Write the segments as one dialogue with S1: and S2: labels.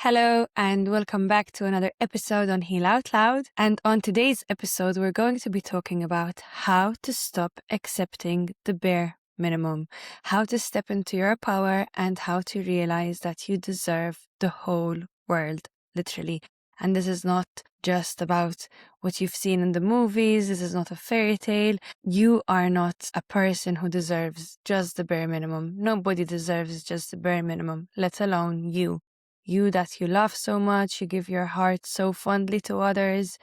S1: Hello, and welcome back to another episode on Heal Out Loud. And on today's episode, we're going to be talking about how to stop accepting the bare minimum, how to step into your power, and how to realize that you deserve the whole world, literally. And this is not just about what you've seen in the movies. This is not a fairy tale. You are not a person who deserves just the bare minimum. Nobody deserves just the bare minimum, let alone you. You that you love so much, you give your heart so fondly to others,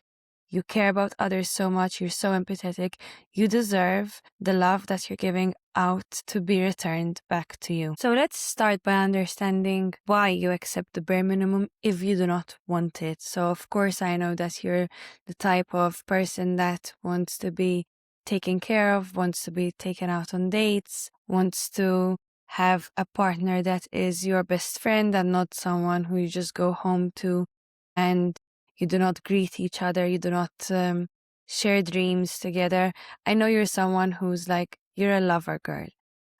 S1: you care about others so much, you're so empathetic. You deserve the love that you're giving out to be returned back to you. So let's start by understanding why you accept the bare minimum if you do not want it. So of course, I know that you're the type of person that wants to be taken care of, wants to be taken out on dates, wants to have a partner that is your best friend and not someone who you just go home to and you do not greet each other, you do not share dreams together. I know you're someone who's like, you're a lover girl.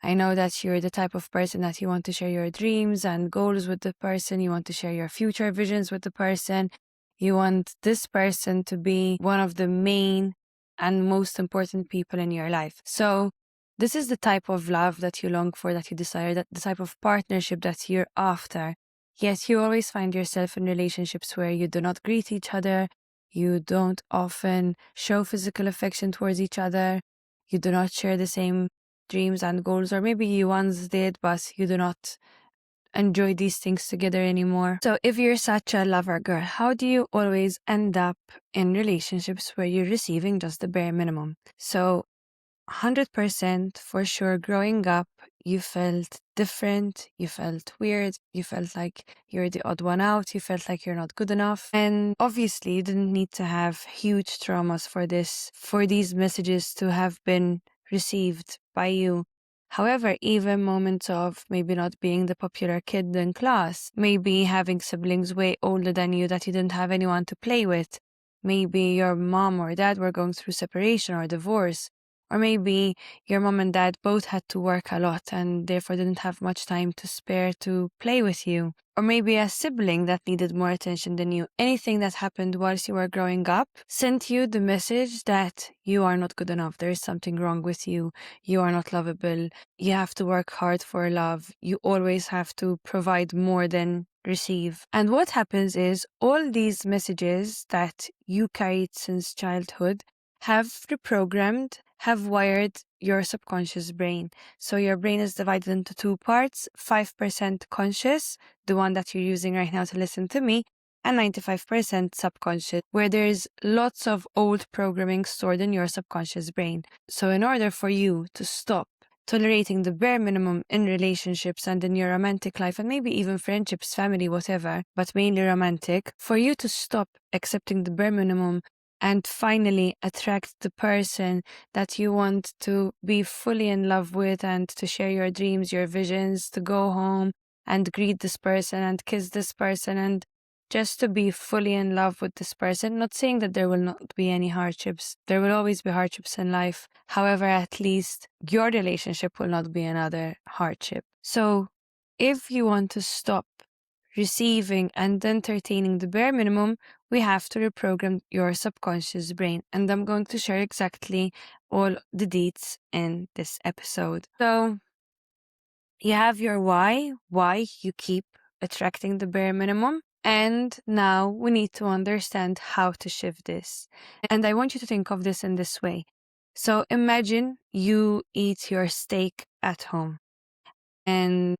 S1: I know that you're the type of person that you want to share your dreams and goals with the person. You want to share your future visions with the person. You want this person to be one of the main and most important people in your life. So this is the type of love that you long for, that you desire, that the type of partnership that you're after. Yet you always find yourself in relationships where you do not greet each other, you don't often show physical affection towards each other, you do not share the same dreams and goals, or maybe you once did, but you do not enjoy these things together anymore. So if you're such a lover girl, how do you always end up in relationships where you're receiving just the bare minimum? So 100% for sure, growing up, you felt different, you felt weird, you felt like you're the odd one out, you felt like you're not good enough. And obviously, you didn't need to have huge traumas for these messages to have been received by you. However, even moments of maybe not being the popular kid in class, maybe having siblings way older than you that you didn't have anyone to play with, maybe your mom or dad were going through separation or divorce, or maybe your mom and dad both had to work a lot and therefore didn't have much time to spare to play with you. Or maybe a sibling that needed more attention than you. Anything that happened whilst you were growing up sent you the message that you are not good enough. There is something wrong with you. You are not lovable. You have to work hard for love. You always have to provide more than receive. And what happens is all these messages that you carried since childhood have reprogrammed, have wired your subconscious brain. So your brain is divided into two parts, 5% conscious, the one that you're using right now to listen to me, and 95% subconscious, where there's lots of old programming stored in your subconscious brain. So in order for you to stop tolerating the bare minimum in relationships and in your romantic life, and maybe even friendships, family, whatever, but mainly romantic, for you to stop accepting the bare minimum and finally attract the person that you want to be fully in love with and to share your dreams, your visions, to go home and greet this person and kiss this person and just to be fully in love with this person. Not saying that there will not be any hardships. There will always be hardships in life. However, at least your relationship will not be another hardship. So if you want to stop receiving and entertaining the bare minimum, we have to reprogram your subconscious brain. And I'm going to share exactly all the deets in this episode. So you have your why you keep attracting the bare minimum. And now we need to understand how to shift this. And I want you to think of this in this way. So imagine you eat your steak at home and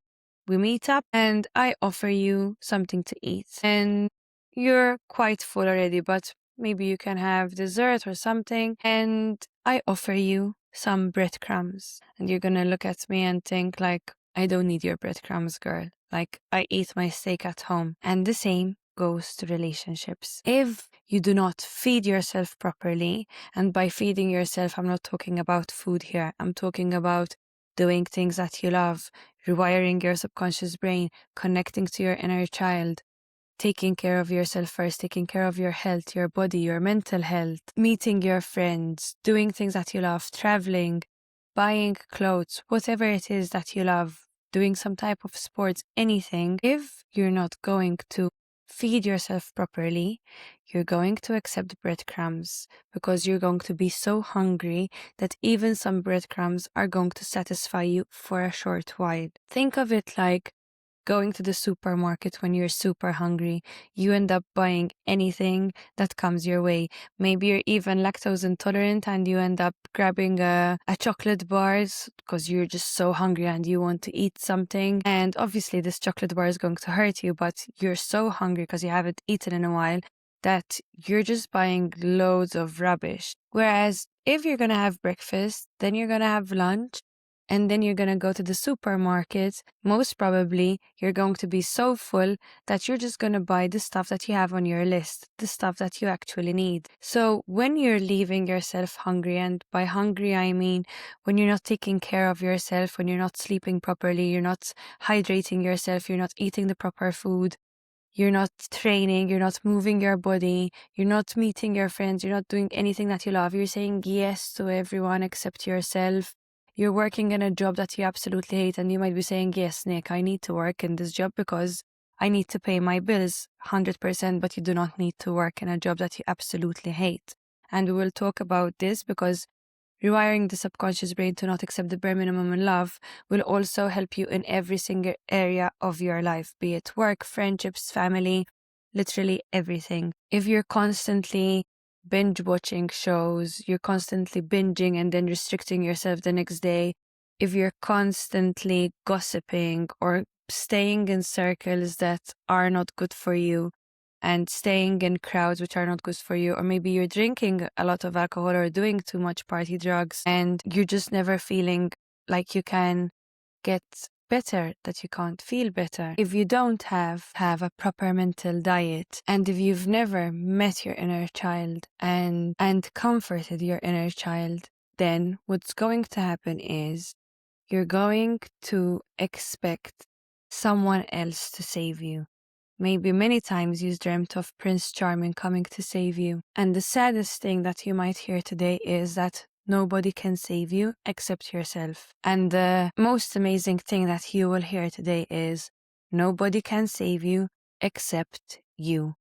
S1: we meet up and I offer you something to eat and you're quite full already, but maybe you can have dessert or something. And I offer you some breadcrumbs and you're going to look at me and think like, I don't need your breadcrumbs, girl. Like I eat my steak at home. And the same goes to relationships. If you do not feed yourself properly, and by feeding yourself, I'm not talking about food here. I'm talking about doing things that you love, rewiring your subconscious brain, connecting to your inner child, taking care of yourself first, taking care of your health, your body, your mental health, meeting your friends, doing things that you love, traveling, buying clothes, whatever it is that you love, doing some type of sports, anything. If you're not going to feed yourself properly, you're going to accept breadcrumbs because you're going to be so hungry that even some breadcrumbs are going to satisfy you for a short while. Think of it like going to the supermarket when you're super hungry. You end up buying anything that comes your way. Maybe you're even lactose intolerant and you end up grabbing a chocolate bars because you're just so hungry and you want to eat something. And obviously this chocolate bar is going to hurt you, but you're so hungry because you haven't eaten in a while that you're just buying loads of rubbish. Whereas if you're going to have breakfast, then you're going to have lunch, and then you're going to go to the supermarket, most probably you're going to be so full that you're just going to buy the stuff that you have on your list, the stuff that you actually need. So when you're leaving yourself hungry, and by hungry I mean when you're not taking care of yourself, when you're not sleeping properly, you're not hydrating yourself, you're not eating the proper food, you're not training, you're not moving your body, you're not meeting your friends, you're not doing anything that you love, you're saying yes to everyone except yourself. You're working in a job that you absolutely hate, and you might be saying, yes, Nick, I need to work in this job because I need to pay my bills 100%, but you do not need to work in a job that you absolutely hate. And we will talk about this because rewiring the subconscious brain to not accept the bare minimum in love will also help you in every single area of your life, be it work, friendships, family, literally everything. If you're constantly binge watching shows, you're constantly binging and then restricting yourself the next day, if you're constantly gossiping or staying in circles that are not good for you and staying in crowds which are not good for you, or maybe you're drinking a lot of alcohol or doing too much party drugs and you're just never feeling like you can get better, that you can't feel better. If you don't have a proper mental diet, and if you've never met your inner child and comforted your inner child, then what's going to happen is you're going to expect someone else to save you. Maybe many times you dreamt of Prince Charming coming to save you. And the saddest thing that you might hear today is that nobody can save you except yourself. And the most amazing thing that you will hear today is nobody can save you except you,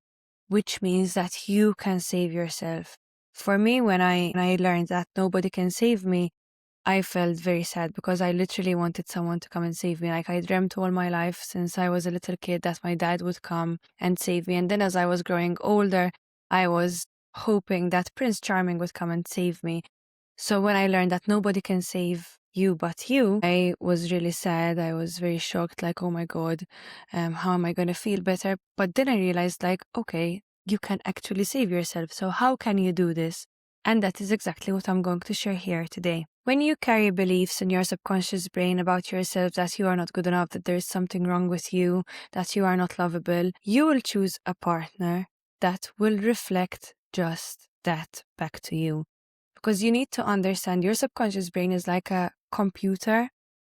S1: which means that you can save yourself. For me, when I learned that nobody can save me, I felt very sad because I literally wanted someone to come and save me. Like I dreamt all my life since I was a little kid that my dad would come and save me. And then as I was growing older, I was hoping that Prince Charming would come and save me. So when I learned that nobody can save you but you, I was really sad. I was very shocked, like, oh my God, how am I going to feel better? But then I realized, like, okay, you can actually save yourself. So how can you do this? And that is exactly what I'm going to share here today. When you carry beliefs in your subconscious brain about yourself that you are not good enough, that there is something wrong with you, that you are not lovable, you will choose a partner that will reflect just that back to you. Because you need to understand your subconscious brain is like a computer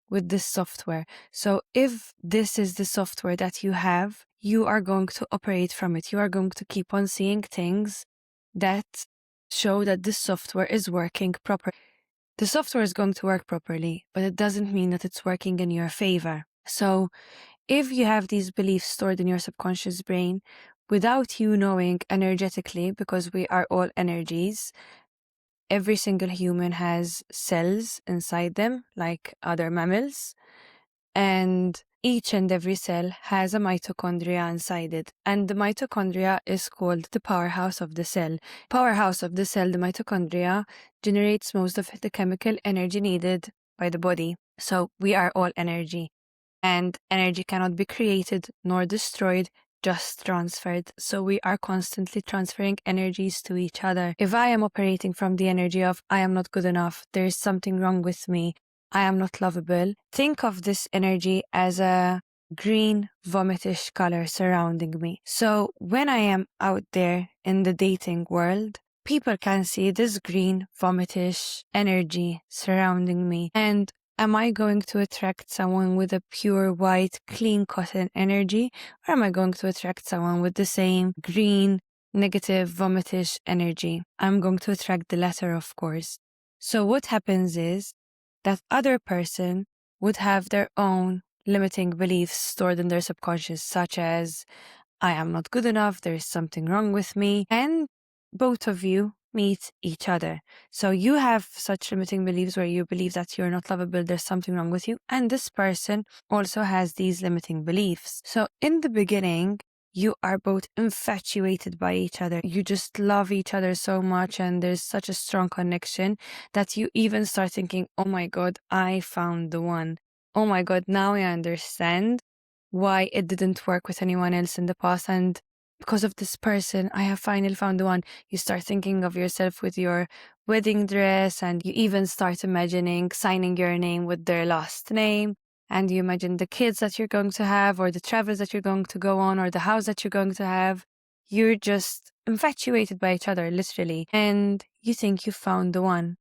S1: with this software. So if this is the software that you have, you are going to operate from it. You are going to keep on seeing things that show that this software is working properly. The software is going to work properly, but it doesn't mean that it's working in your favor. So if you have these beliefs stored in your subconscious brain without you knowing energetically, because we are all energies, every single human has cells inside them, like other mammals, and each and every cell has a mitochondria inside it. And the mitochondria is called the powerhouse of the cell. Powerhouse of the cell, the mitochondria, generates most of the chemical energy needed by the body. So we are all energy. And energy cannot be created nor destroyed, just transferred. So we are constantly transferring energies to each other. If I am operating from the energy of I am not good enough, there is something wrong with me, I am not lovable, think of this energy as a green vomitish color surrounding me. So when I am out there in the dating world, people can see this green vomitish energy surrounding me. And am I going to attract someone with a pure white, clean cotton energy? Or am I going to attract someone with the same green, negative, vomitish energy? I'm going to attract the latter, of course. So what happens is that other person would have their own limiting beliefs stored in their subconscious, such as, I am not good enough, there is something wrong with me. And both of you meet each other. So you have such limiting beliefs where you believe that you're not lovable, there's something wrong with you. And this person also has these limiting beliefs. So in the beginning, you are both infatuated by each other. You just love each other so much, and there's such a strong connection that you even start thinking, oh my God, I found the one. Oh my God, now I understand why it didn't work with anyone else in the past. And because of this person, I have finally found the one. You start thinking of yourself with your wedding dress, and you even start imagining signing your name with their last name. And you imagine the kids that you're going to have, or the travels that you're going to go on, or the house that you're going to have. You're just infatuated by each other, literally. And you think you found the one.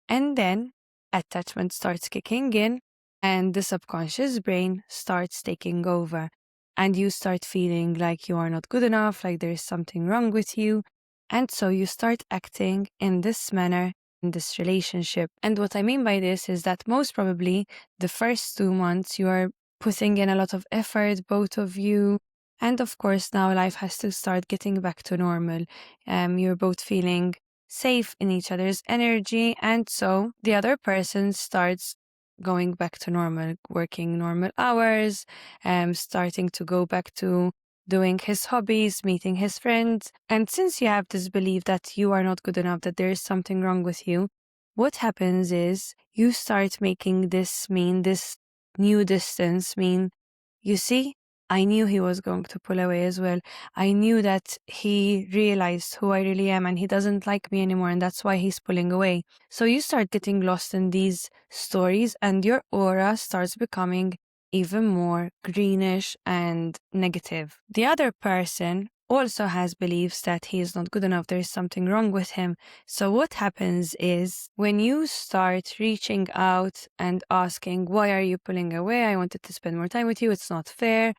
S1: And then attachment starts kicking in, and the subconscious brain starts taking over. And you start feeling like you are not good enough, like there is something wrong with you. And so you start acting in this manner in this relationship. And what I mean by this is that most probably the first 2 months you are putting in a lot of effort, both of you. And of course, now life has to start getting back to normal. You're both feeling safe in each other's energy. And so the other person starts going back to normal, working normal hours, starting to go back to doing his hobbies, meeting his friends. And since you have this belief that you are not good enough, that there is something wrong with you, what happens is you start making this new distance mean, you see, I knew he was going to pull away as well. I knew that he realized who I really am and he doesn't like me anymore, and that's why he's pulling away. So you start getting lost in these stories, and your aura starts becoming even more greenish and negative. The other person also has beliefs that he is not good enough, there is something wrong with him. So what happens is when you start reaching out and asking, why are you pulling away? I wanted to spend more time with you. It's not fair.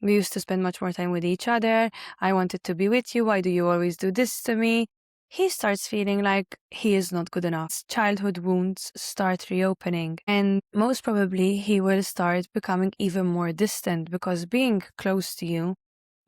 S1: We used to spend much more time with each other. I wanted to be with you. Why do you always do this to me? He starts feeling like he is not good enough. Childhood wounds start reopening, and most probably he will start becoming even more distant because being close to you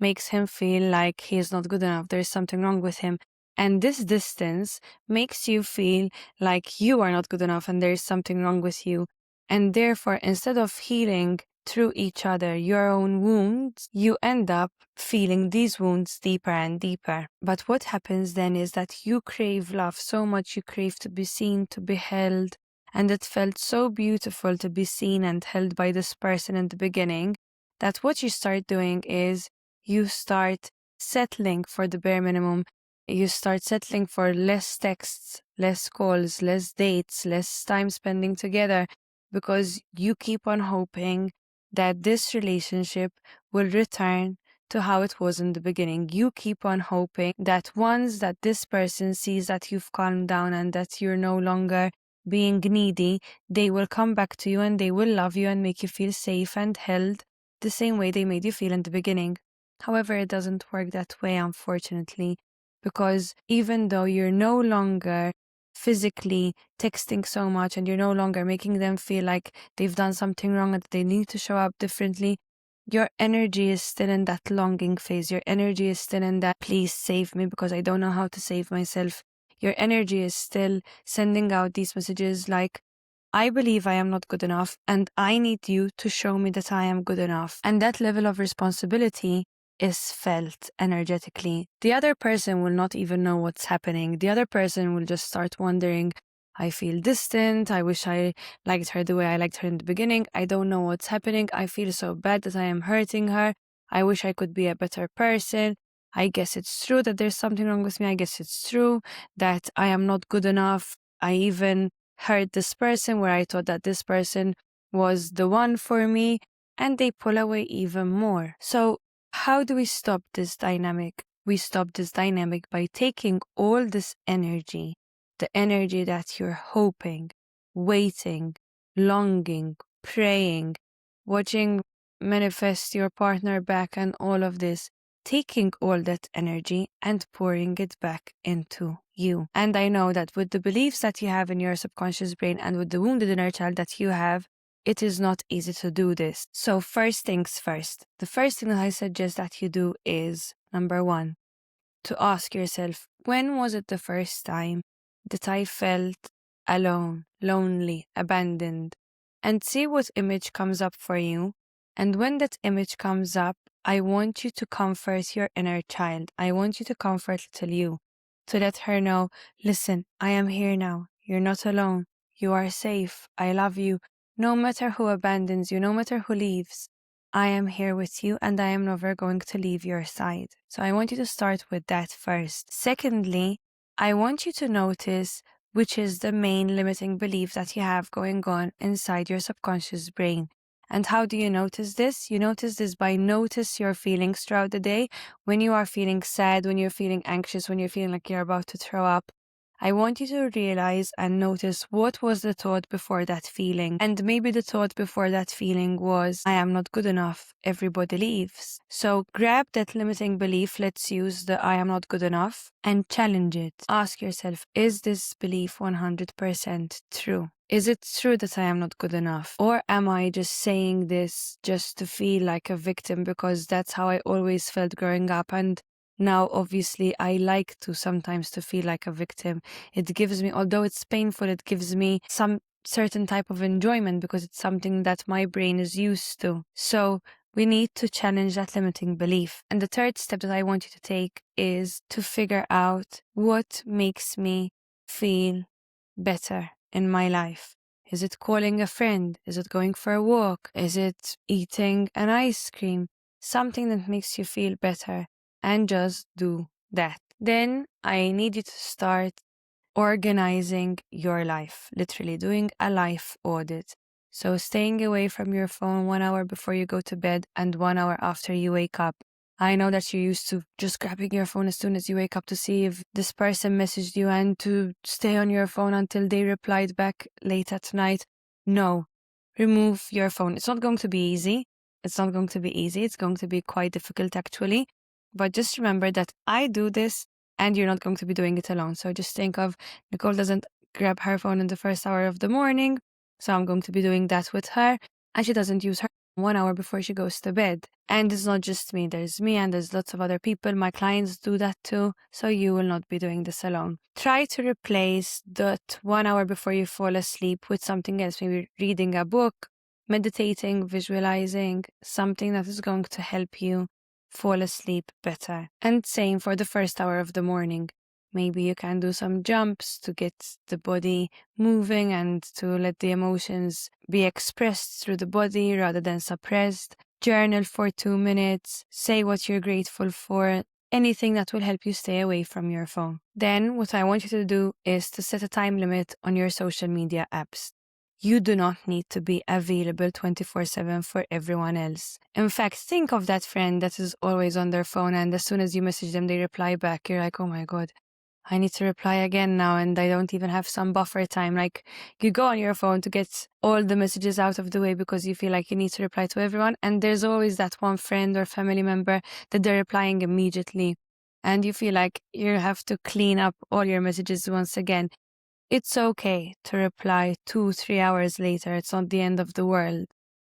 S1: makes him feel like he is not good enough. There's something wrong with him. And this distance makes you feel like you are not good enough and there's something wrong with you. And therefore, instead of healing through each other your own wounds, you end up feeling these wounds deeper and deeper. But what happens then is that you crave love so much, you crave to be seen, to be held. And it felt so beautiful to be seen and held by this person in the beginning that what you start doing is you start settling for the bare minimum. You start settling for less texts, less calls, less dates, less time spending together, because you keep on hoping that this relationship will return to how it was in the beginning. You keep on hoping that once that this person sees that you've calmed down and that you're no longer being needy, they will come back to you and they will love you and make you feel safe and held the same way they made you feel in the beginning. However, it doesn't work that way, unfortunately, because even though you're no longer physically texting so much and you're no longer making them feel like they've done something wrong and they need to show up differently, your energy is still in that longing phase. Your energy is still in that, please save me because I don't know how to save myself. Your energy is still sending out these messages like, I believe I am not good enough and I need you to show me that I am good enough. And that level of responsibility is felt energetically. The other person will not even know what's happening. The other person will just start wondering, I feel distant. I wish I liked her the way I liked her in the beginning. I don't know what's happening. I feel so bad that I am hurting her. I wish I could be a better person. I guess it's true that there's something wrong with me. I guess it's true that I am not good enough. I even hurt this person where I thought that this person was the one for me, and they pull away even more. So how do we stop this dynamic? We stop this dynamic by taking all this energy, the energy that you're hoping, waiting, longing, praying, watching manifest your partner back and all of this, taking all that energy and pouring it back into you. And I know that with the beliefs that you have in your subconscious brain and with the wounded inner child that you have, it is not easy to do this. So first things first, the first thing that I suggest that you do is, number one, to ask yourself, when was it the first time that I felt alone, lonely, abandoned? And see what image comes up for you. And when that image comes up, I want you to comfort your inner child. I want you to comfort little you, to let her know, listen, I am here now. You're not alone. You are safe. I love you. No matter who abandons you, no matter who leaves, I am here with you and I am never going to leave your side. So I want you to start with that first. Secondly, I want you to notice which is the main limiting belief that you have going on inside your subconscious brain. And how do you notice this? You notice this by notice your feelings throughout the day. When you are feeling sad, when you're feeling anxious, when you're feeling like you're about to throw up, I want you to realize and notice what was the thought before that feeling. And maybe the thought before that feeling was, I am not good enough. Everybody leaves. So grab that limiting belief. Let's use the I am not good enough and challenge it. Ask yourself, is this belief 100% true? Is it true that I am not good enough? Or am I just saying this just to feel like a victim because that's how I always felt growing up? And now, obviously, I like to sometimes to feel like a victim. It gives me, although it's painful, it gives me some certain type of enjoyment because it's something that my brain is used to. So we need to challenge that limiting belief. And the third step that I want you to take is to figure out what makes me feel better in my life. Is it calling a friend? Is it going for a walk? Is it eating an ice cream? Something that makes you feel better. And just do that. Then I need you to start organizing your life, literally doing a life audit. So staying away from your phone 1 hour before you go to bed and 1 hour after you wake up. I know that you're used to just grabbing your phone as soon as you wake up to see if this person messaged you and to stay on your phone until they replied back late at night. No, remove your phone. It's not going to be easy. It's not going to be easy. It's going to be quite difficult actually. But just remember that I do this and you're not going to be doing it alone. So just think of Nicole doesn't grab her phone in the first hour of the morning. So I'm going to be doing that with her. And she doesn't use her 1 hour before she goes to bed. And it's not just me. There's me and there's lots of other people. My clients do that too. So you will not be doing this alone. Try to replace that 1 hour before you fall asleep with something else. Maybe reading a book, meditating, visualizing, something that is going to help you fall asleep better. And same for the first hour of the morning. Maybe you can do some jumps to get the body moving and to let the emotions be expressed through the body rather than suppressed. Journal for 2 minutes. Say what you're grateful for. Anything that will help you stay away from your phone. Then what I want you to do is to set a time limit on your social media apps. You do not need to be available 24/7 for everyone else. In fact, think of that friend that is always on their phone and as soon as you message them, they reply back. You're like, oh my God, I need to reply again now and I don't even have some buffer time. Like you go on your phone to get all the messages out of the way because you feel like you need to reply to everyone. And there's always that one friend or family member that they're replying immediately. And you feel like you have to clean up all your messages once again. It's okay to reply 2-3 hours later. It's not the end of the world.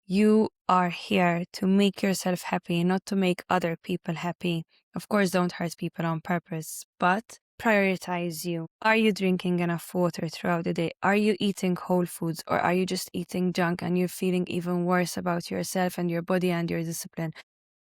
S1: You are here to make yourself happy, not to make other people happy. Of course, don't hurt people on purpose, but prioritize you. Are you drinking enough water throughout the day? Are you eating whole foods or are you just eating junk and you're feeling even worse about yourself and your body and your discipline?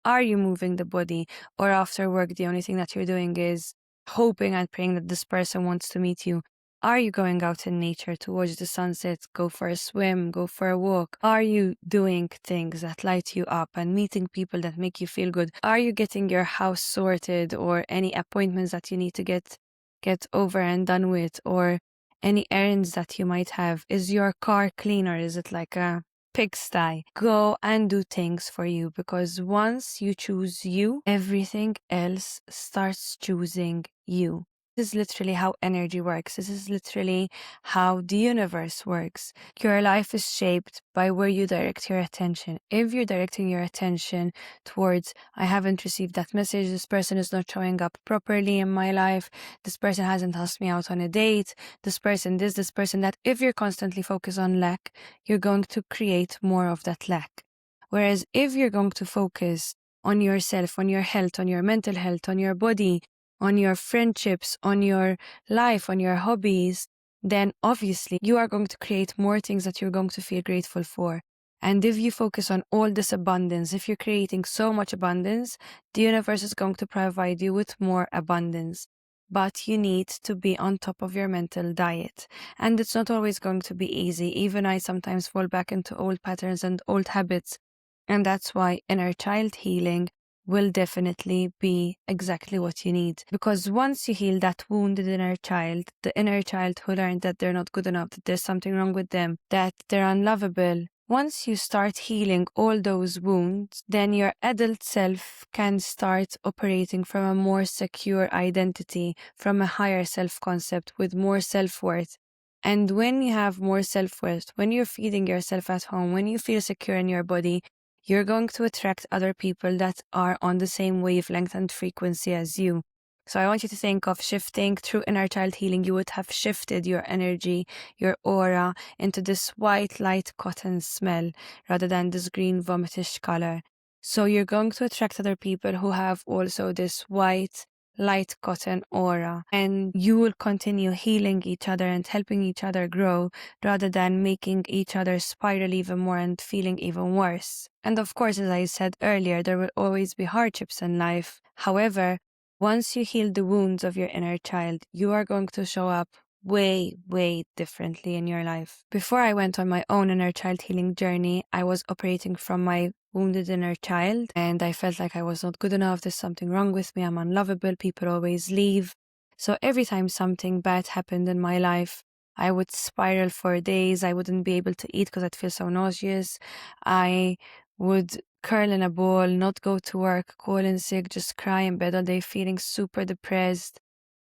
S1: Are you moving the body or after work, the only thing that you're doing is hoping and praying that this person wants to meet you? Are you going out in nature to watch the sunset, go for a swim, go for a walk? Are you doing things that light you up and meeting people that make you feel good? Are you getting your house sorted or any appointments that you need to get over and done with or any errands that you might have? Is your car clean or is it like a pigsty? Go and do things for you because once you choose you, everything else starts choosing you. This is literally how energy works. This is literally how the universe works. Your life is shaped by where you direct your attention. If you're directing your attention towards, I haven't received that message, this person is not showing up properly in my life, this person hasn't asked me out on a date, this person this person that, if you're constantly focused on lack, you're going to create more of that lack. Whereas if you're going to focus on yourself, on your health, on your mental health, on your body, on your friendships, on your life, on your hobbies, then obviously you are going to create more things that you're going to feel grateful for. And if you focus on all this abundance, if you're creating so much abundance, the universe is going to provide you with more abundance. But you need to be on top of your mental diet. And it's not always going to be easy. Even I sometimes fall back into old patterns and old habits. And that's why inner child healing will definitely be exactly what you need. Because once you heal that wounded inner child, the inner child who learned that they're not good enough, that there's something wrong with them, that they're unlovable, once you start healing all those wounds, then your adult self can start operating from a more secure identity, from a higher self-concept with more self-worth. And when you have more self-worth, when you're feeding yourself at home, when you feel secure in your body, you're going to attract other people that are on the same wavelength and frequency as you. So I want you to think of shifting through inner child healing. You would have shifted your energy, your aura into this white light cotton smell rather than this green vomitish color. So you're going to attract other people who have also this white light cotton aura, and you will continue healing each other and helping each other grow rather than making each other spiral even more and feeling even worse. And of course, as I said earlier, there will always be hardships in life. However, once you heal the wounds of your inner child, you are going to show up way, way differently in your life. Before I went on my own inner child healing journey, I was operating from my wounded inner child, and I felt like I was not good enough. There's something wrong with me. I'm unlovable. People always leave. So every time something bad happened in my life, I would spiral for days. I wouldn't be able to eat because I'd feel so nauseous. I would curl in a ball, not go to work, call in sick, just cry in bed all day, feeling super depressed,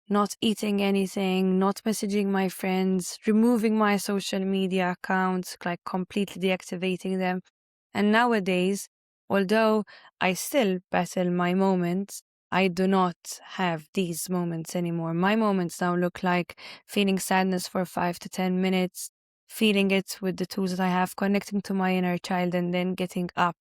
S1: not eating anything, not messaging my friends, removing my social media accounts, like completely deactivating them. And nowadays, although I still battle my moments, I do not have these moments anymore. My moments now look like feeling sadness for 5 to 10 minutes, feeling it with the tools that I have, connecting to my inner child, and then getting up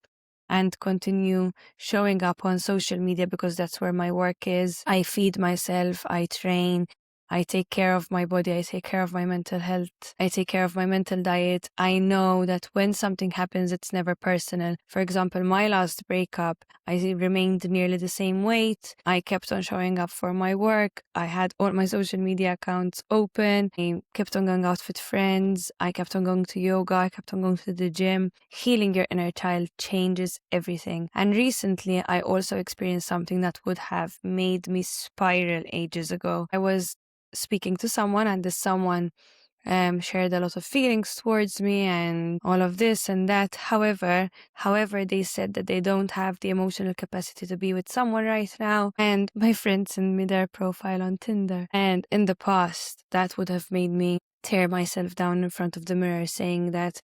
S1: and continue showing up on social media because that's where my work is. I feed myself, I train, I take care of my body, I take care of my mental health, I take care of my mental diet. I know that when something happens, it's never personal. For example, my last breakup, I remained nearly the same weight. I kept on showing up for my work. I had all my social media accounts open. I kept on going out with friends. I kept on going to yoga. I kept on going to the gym. Healing your inner child changes everything. And recently, I also experienced something that would have made me spiral ages ago. I was speaking to someone, and this someone shared a lot of feelings towards me and all of this and that. However, they said that they don't have the emotional capacity to be with someone right now. And my friend sent me their profile on Tinder. And in the past, that would have made me tear myself down in front of the mirror, saying that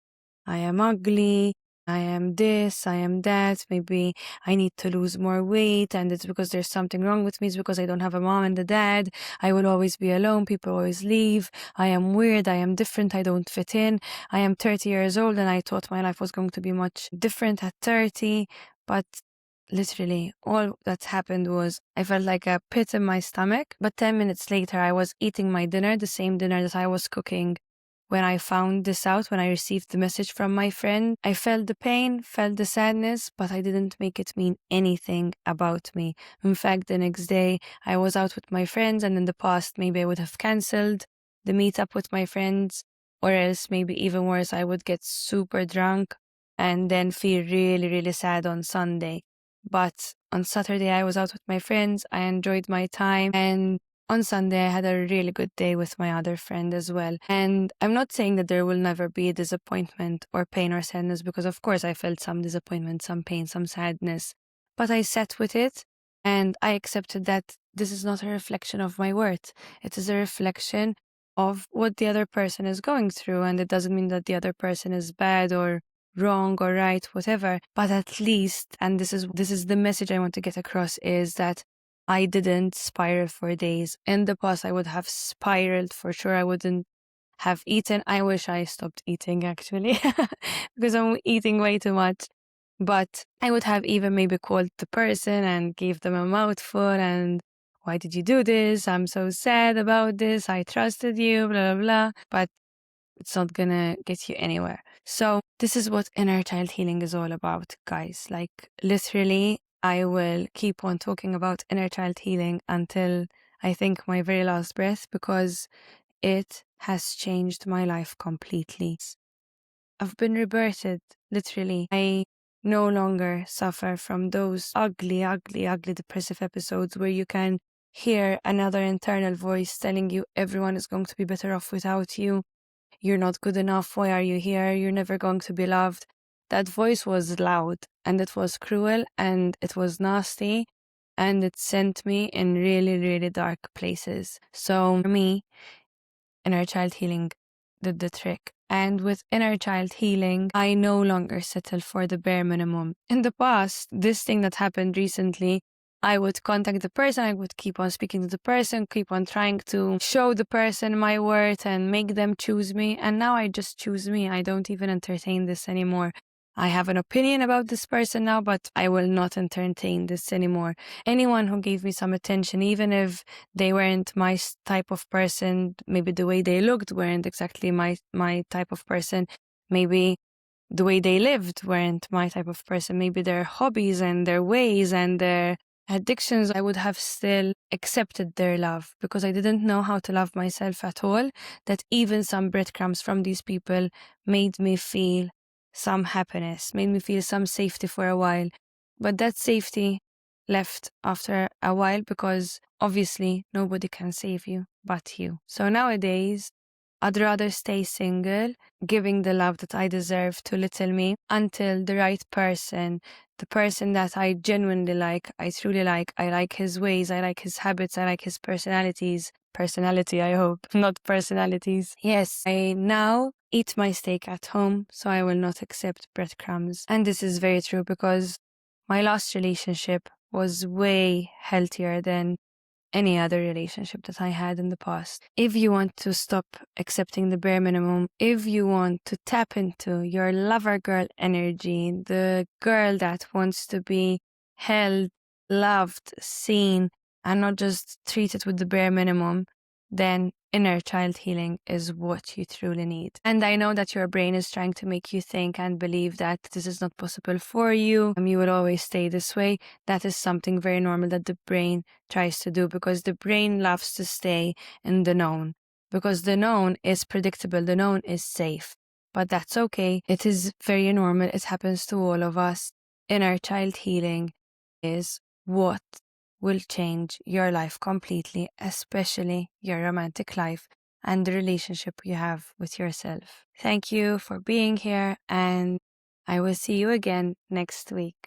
S1: I am ugly, I am this, I am that, maybe I need to lose more weight, and it's because there's something wrong with me, it's because I don't have a mom and a dad, I will always be alone, people always leave, I am weird, I am different, I don't fit in, I am 30 years old and I thought my life was going to be much different at 30, but literally all that happened was I felt like a pit in my stomach, but 10 minutes later I was eating my dinner, the same dinner that I was cooking when I found this out, when I received the message from my friend. I felt the pain, felt the sadness, but I didn't make it mean anything about me. In fact, the next day I was out with my friends, and in the past maybe I would have cancelled the meetup with my friends, or else maybe even worse, I would get super drunk and then feel really, really sad on Sunday. But on Saturday I was out with my friends, I enjoyed my time, and on Sunday, I had a really good day with my other friend as well. And I'm not saying that there will never be disappointment or pain or sadness, because of course I felt some disappointment, some pain, some sadness. But I sat with it And I accepted that this is not a reflection of my worth. It is a reflection of what the other person is going through. And it doesn't mean that the other person is bad or wrong or right, whatever. But at least, and this is the message I want to get across, is that I didn't spiral for days. In the past, I would have spiraled for sure. I wouldn't have eaten. I wish I stopped eating actually, because I'm eating way too much. But I would have even maybe called the person and gave them a mouthful and, why did you do this? I'm so sad about this. I trusted you, blah, blah, blah. But it's not gonna get you anywhere. So this is what inner child healing is all about, guys. Like literally, I will keep on talking about inner child healing until I think my very last breath, because it has changed my life completely. I've been rebirthed, literally. I no longer suffer from those ugly, ugly, ugly depressive episodes where you can hear another internal voice telling you everyone is going to be better off without you. You're not good enough. Why are you here? You're never going to be loved. That voice was loud and it was cruel and it was nasty and it sent me in really, really dark places. So for me, inner child healing did the trick. And with inner child healing, I no longer settle for the bare minimum. In the past, this thing that happened recently, I would contact the person, I would keep on speaking to the person, keep on trying to show the person my worth and make them choose me. And now I just choose me. I don't even entertain this anymore. I have an opinion about this person now, but I will not entertain this anymore. Anyone who gave me some attention, even if they weren't my type of person, maybe the way they looked weren't exactly my type of person, maybe the way they lived weren't my type of person, maybe their hobbies and their ways and their addictions, I would have still accepted their love because I didn't know how to love myself at all. That even some breadcrumbs from these people made me feel some happiness, made me feel some safety for a while. But that safety left after a while because obviously nobody can save you but you. So nowadays, I'd rather stay single, giving the love that I deserve to little me until the right person, the person that I genuinely like, I truly like, I like his ways, I like his habits, I like his personality, I hope, not personalities. Yes, I now eat my steak at home, so I will not accept breadcrumbs. And this is very true because my last relationship was way healthier than any other relationship that I had in the past. If you want to stop accepting the bare minimum, if you want to tap into your lover girl energy, the girl that wants to be held, loved, seen, and not just treated with the bare minimum, then inner child healing is what you truly need. And I know that your brain is trying to make you think and believe that this is not possible for you. You will always stay this way. That is something very normal that the brain tries to do because the brain loves to stay in the known. Because the known is predictable, the known is safe. But that's okay. It is very normal. It happens to all of us. Inner child healing is what will change your life completely, especially your romantic life and the relationship you have with yourself. Thank you for being here, and I will see you again next week.